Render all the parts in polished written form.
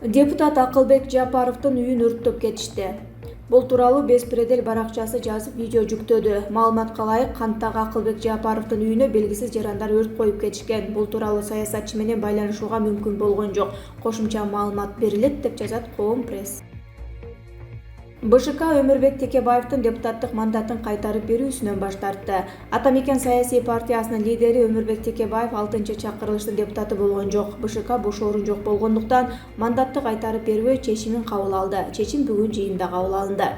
Депутат Акылбек Жапаровдун үйүн өрттөп кетишти. Бул тууралуу Беспредел баракчасы жазып видео жүктөдү. Маалыматка ылайык, Канттагы Акылбек Жапаровдун үйүнө белгисиз жарандар өрт коюп кетишкен. Бул тууралуу саясатчы менен байланышууга мүмкүн болгон жок. Кошумча маалымат берилет деп жазат Коом пресс. БШК Өмүрбек Текебаевдин депутаттык мандатын кайтарып берүүсүнөн баш тартты. Ата Мекен саясий партиясынын лидери Өмүрбек Текебаев 6-чакырылыштын депутаты болгон жок. БШК бош орун жок болгондуктан мандатты кайтарып бербөө чечимин кабыл алды. Чечим бүгүн жыйында кабыл алынды.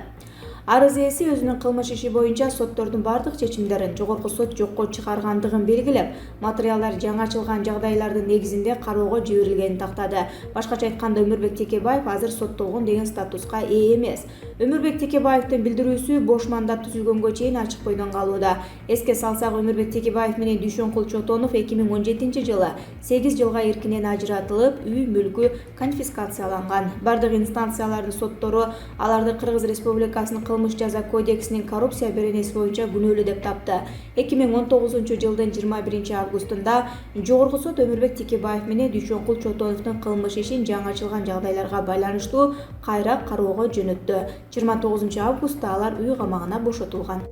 Арыз ээси өзүнүн кылмыш иши боюнча соттордун бардык чечимдерин жогорку сот жокко чыгаргандыгын белгилеп, материалдар жаңачылган жагдайлардын негизинде кароого жиберилгенин тактады. Башкача айтканда, Өмүрбек Текебаев азыр соттолгон деген статуска ээ эмес. Өмүрбек Текебаевдин билдирүүсү бош мандат түзүлгөнгө чейин ачык бойдон калууда. Эске салсак, Өмүрбек Текебаев менен Дүйшөнкул Чотонов 2017 жылы 8 жылга эркинен ажыратылып, үй мүлкү конфискацияланган. Бардык инстанциялардын соттору аларды Кыргыз Республикасынын кылмыш жаза кодексинин коррупция беренеси боюнча күнөөлүү деп тапты. 2019 жылдын 21 августунда жогорку сот Өмүрбек Текебаев менен Дүйшөнкул Чотоновдун кылмыш ишин жаңачылган жагдайларга байланыштуу кайра кароого жөнөттү. 29 августта алар үй камагына бошотулган.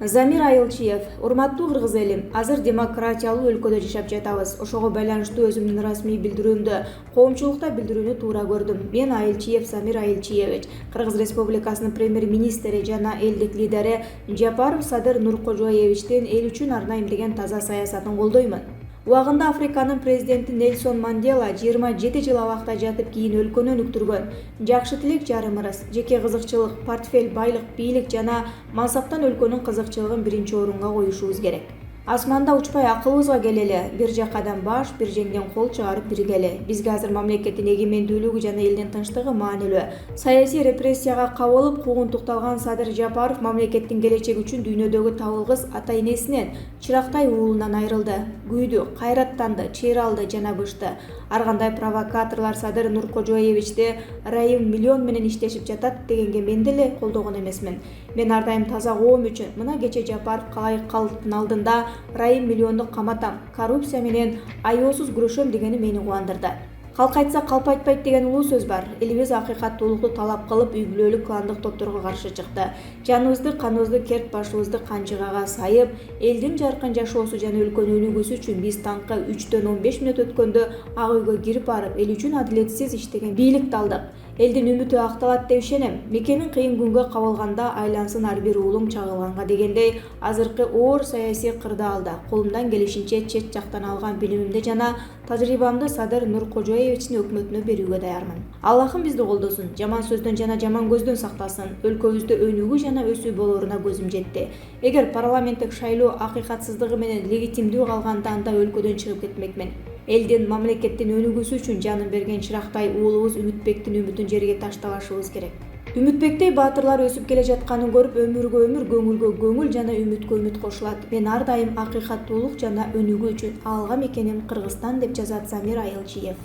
Замир Айылчиев: урматтуу кыргыз элим, азыр демократиялуу өлкөдө жашап жатабыз. Ошого байланыштуу өзүмдүн расмий билдирүүмдү коомчулукта билдирүүнү туура көрдүм. Мен Айылчиев Замир Айылчиевич, Кыргыз Республикасынын премьер-министри жана элдик лидери Жапаров Садыр Нуркожоевичтин эл үчүн арнайым деген таза саясатын колдоймун. Убагында Африканын президенти Нельсон Мандела 27 жыл абакта жатып кийин өлкөнү өнүктүргөн. Жакшы тилек жарым ырыс, жеке кызыкчылык, портфель, байлык, бийлик жана мансаптан өлкөнүн кызыкчылыгын биринчи орунга коюшубуз керек. Асманда учпай акылыбызга келели, бир жакадан баш, бир жеңден кол чыгарып биргели. Бизге азыр мамлекеттин эгемендүүлүгү жана элдин тынчтыгы маанилүү. Саясий репрессияга кабылып, куугунтукталган Садыр Жапаров мамлекеттин келечеги үчүн дүйнөдөгү табылгыс ата-энесинен, Чырактай уулунан айрылды. Күйдү, кайраттанды, чыйралды жана бышты. Ар кандай провокаторлор Садыр Нуркожоевичти Райым миллион менен иштешип жатат дегенге мен деле колдогон эмесмин. Мен ар дайым таза коом үчүн, мына кече Жапаров калайык калктын алдында Райым миллионду каматам, коррупция менен аеосуз күрөшөм дегени мени кубандырды. Калк айтса калп айтпайт деген улуу сөз бар. Элибиз акыйкаттуулукту талап кылып, үй бүлөлүк кландык топторго каршы чыкты. Жаныбызды, каныбызды, керт башыбызды канчыгага сайып, элдин жаркын жашоосу жана өлкөнүн өнүгүүсү үчүн биз таңкы 3-төн 15 мүнөт өткөндө ак үйгө кирип барып, эл үчүн адилетсиз иштеген бийликти алдык. Элдин үмүтү акталат деп ишенем. Мекенин кыйын күнгө кабылганда айлансын ар бир уулуң чагылганга дегендей, азыркы оор саясий кырдаалда колумдан келишинче чет жактан алган билимимди жана тажрыйбамды Садыр Нуркожоевичтин өкмөтүнө берүүгө даярмын. Аллахым бизди колдосун, жаман сөздөн жана жаман көздөн сактасын. Өлкөбүздө өнүгүү жана өсүү болоруна көзүм жетти. Эгер парламенттик шайлоо акыйкатсыздыгы менен легитимдүү калганда, анда өлкөдөн чыгып кетмекмин. Элдин, мамлекеттин өнүгүүсү үчүн жанын берген Чырактай уулубуз Үмүтбектин үмүтүн жерге таштабашыбыз керек. Үмүтбектей баатырлар өсүп келе жатканын көрүп, өмүргө өмүр, көңүлгө көңүл жана үмүткө үмүт кошулат. Мен ар дайым акыйкаттуулук жана өнүгүү үчүн алгам экеним Кыргызстан деп жазат Замир Айылчиев.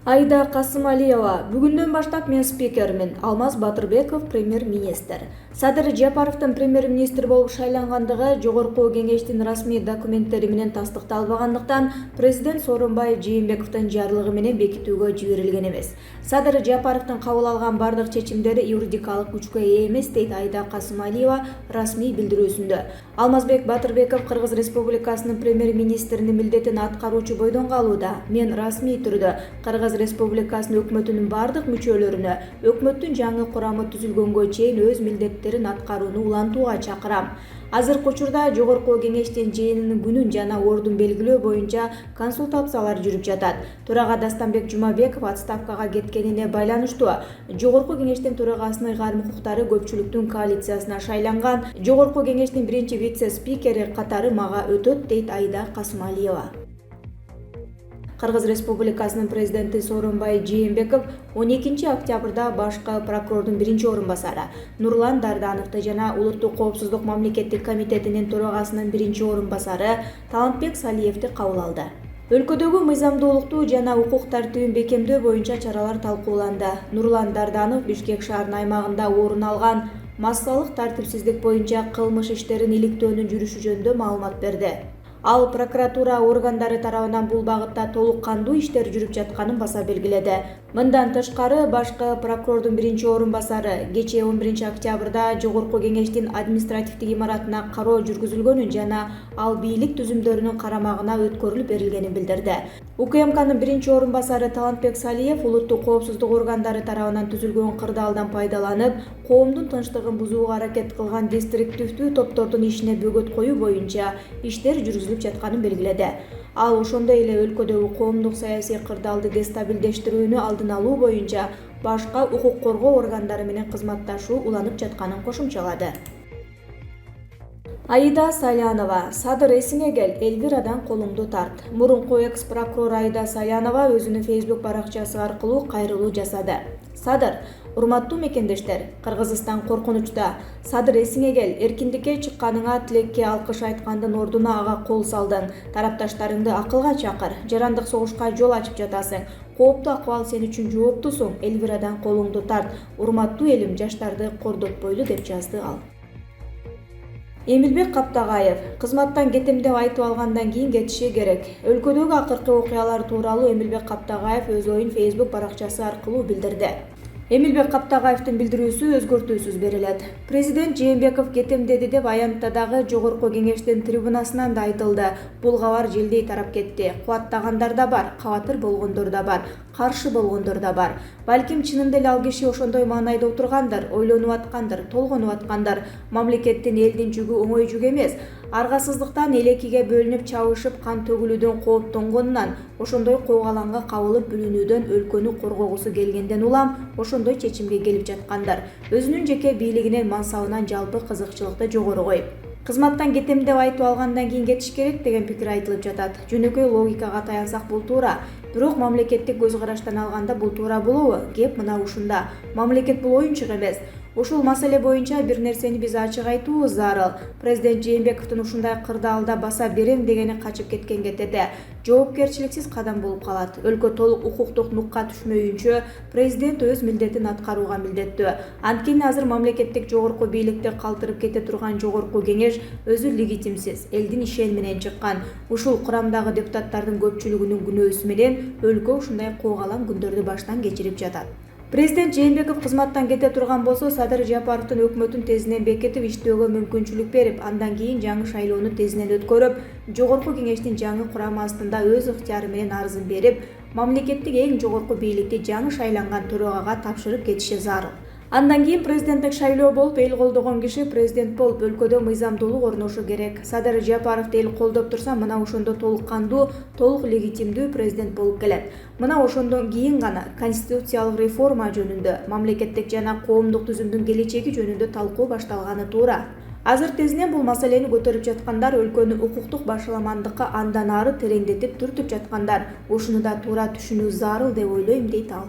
Айда Касымалиева: бүгүндөн баштап мен спикермин. Алмаз Батырбеков премьер-министр. Садыр Жапаровдун премьер-министр болуп шайлангандыгы жогорку кеңештин расмий документтери менен тастыкталбагандыктан президент Сооронбай Жээнбековдун жарлыгы менен бекитүүгө жиберилген эмес. Садыр Жапаровдун кабыл алган бардык чечимдери юридикалык күчкө ээ эмес, дейт Айда Касымалиева расмий билдирүүсүндө. Алмазбек Батырбеков Кыргыз Республикасынын премьер-министринин милдетин аткаруучу бойдон калууда. Мен расмий түрдө Кыргыз Республикасынын өкмөтүнүн бардык мүчөлөрүнө өкмөттүн жаңы курамы түзүлгөнгө чейин өз милдеттерин аткарууну улантууга чакырам. Азыркы учурда жогорку кеңештин жыйынынын күнүн жана ордун белгилөө боюнча консультациялар жүрүп жатат. Төрага Дастанбек Жумабеков отставкага кеткенине байланыштуу жогорку кеңештин төрагасынын ыйгарым укуктары көпчүлүктүн коалициясына шайланган жогорку кеңештин биринчи вице-спикери катары мага өтөт, дейт Айда Касымалиева. Кыргыз Республикасынын президенти Сооронбай Жээнбеков 12 октябрда башкы прокурордун биринчи орун басары Нурлан Дардановду жана Улуттук коопсуздук мамлекеттик комитетинин төрагасынын биринчи орун басары Талантбек Салиевди кабыл алды. Өлкөдөгү мыйзамдуулукту жана укук тартибин бекемдөө боюнча чаралар талкууланды. Нурлан Дарданов Бишкек шаарынын аймагында орун алган массалык тартипсиздик боюнча кылмыш иштерин иликтөөнүн жүрүшү жөнүндө маалымат берди. Ал прокуратура органдары тарабынан бул багытта толук кандуу иштер жүрүп жатканын баса белгиледи. Мындан тышкары башкы прокурордун биринчи орун басары кечээ 11 октябрда Жогорку Кеңештин административдик имаратына кароо жүргүзүлгөнүн жана ал бийлик түзүмдөрүнүн карамагына өткөрүлүп берилгенин билдирди. УКМКнын биринчи орун басары Талантбек Салиев улуттук коопсуздук органдары тарабынан түзүлгөн кырдаалдан пайдаланып, коомдун тынчтыгын бузууга аракет кылган деструктивдүү топтордун ишине бөгөт коюу боюнча иштер жүргүзүлүп жатканын белгиледи. Ал ошондой эле өлкөдөгү коомдук саясий кырдаалды дестабилдештирүүнү алдын алуу боюнча башка укук коргоо органдары менен кызматташуу уланып жатканын кошумчалады. Аида Салянова: Садыр эсиңе кел, Эльвирадан колуңду тарт. Мурунку экс-прокурор Аида Салянова өзүнүн Facebook баракчасы аркылуу кайрылуу жасады. Садыр: урматтуу мекендештер, Кыргызстан коркунучта. Садыр эсиңе кел, эркиндикке чыкканыңа, тилекке алкыш айткандын ордуна ага кол салдың. Тарапташтарыңды акылга чакыр, жарандык согушка жол ачып жатасың. Кооптуу акыбал сен үчүн жооптусуң. Эльвирадан колуңду тарт. Урматтуу элим, жаштарды кордотпойлу, деп жазды ал. Эмилбек Каптагаев: кызматтан кетем деп айтып алгандан кийин кетиши керек. Өлкөдөгү акыркы окуялар тууралуу Эмилбек Каптагаев өз оюн Facebook баракчасы аркылуу билдирди. Эмилбек Каптагаевдин билдирүүсү өзгөртүүсүз берилет. Президент Жээнбеков кетем деди деп аянттадагы Жогорку Кеңештин трибунасынан да айтылды. Бул кабар желдей тарап кетти. Кубаттагандар да бар, кабатыр болгондор да бар, каршы болгондор да бар. Балким чынында эле ал киши ошондой маанайда отургандыр, ойлонуп аткандыр, толгонуп аткандыр. Мамлекеттин, элдин жүгү оңой жүк эмес. Аргасыздыктан элекиге бөлүнүп чабышып, кан төгүлүүдөн кооптонгонунан, ошондой койгаланга кабылып бүлүнүүдөн өлкөнү коргогусу келгенден улам ошондой чечимге келип жаткандар. Өзүнүн жеке бийлигинин мансабынан жалпы кызыкчылыкты жогору коюп, кызматтан кетем деп айтып алгандан кийин кетиш керек деген пикир айтылып жатат. Жөнөкөй логикага таянсак бул туура. Бирок мамлекеттик көз караштан алганда бул туура болобу? Кеп мына ушунда. Мамлекет бул оюнчук эмес. Ушул маселе боюнча бир нерсени биз ачык айтуубуз зарыл. Президент Жээнбековдун ушундай кырдаалда баса берем дегени качып кеткен кетеде. Жоопкерчиликсиз кадам болуп калат. Өлкө толук укуктук нукка түшмөйүнчө президент өз милдетин аткарууга милдеттүү. Анткени азыр мамлекеттик жогорку бийликти калтырып кете турган Жогорку Кеңеш өзү легитимсиз, элдин ишени менен чыккан. Ушул курамдагы депутаттардын көпчүлүгүнүн күнөөсү менен өлкө ушундай коогалан күндөрдү баштан кечирип жатат. Президент Жээнбеков кызматтан кете турган болсо, Садыр Жапаровдун өкмөтүн тезинен бекитип, иштөөгө мүмкүнчүлүк берип, андан кийин жаңы шайлоону тезинен өткөрүп, Жогорку Кеңештин жаңы курамы астында өз ыктыяры менен арызын берип, мамлекеттик эң жогорку бийликти жаңы шайланган төрагага тапшырып кетиши зарыл. Андан кийин президенттик шайлоо болуп, эл колдогон киши президент болуп, өлкөдө мыйзамдуулук орношу керек. Садыр Жапаровду эл колдоп турса, мына ошондо толук кандуу, толук легитимдүү президент болуп келет. Мына ошондон кийин гана конституциялык реформа жөнүндө, мамлекеттик жана коомдук түзүмдүн келечеги жөнүндө талкуу башталганы туура. Азыр тезинен бул маселени көтөрүп жаткандар, өлкөнү укуктук башаламандыкка андан ары тереңдетип түртүп жаткандар. Ушуну да туура түшүнүү зарыл деп ойлойм, дейт ал.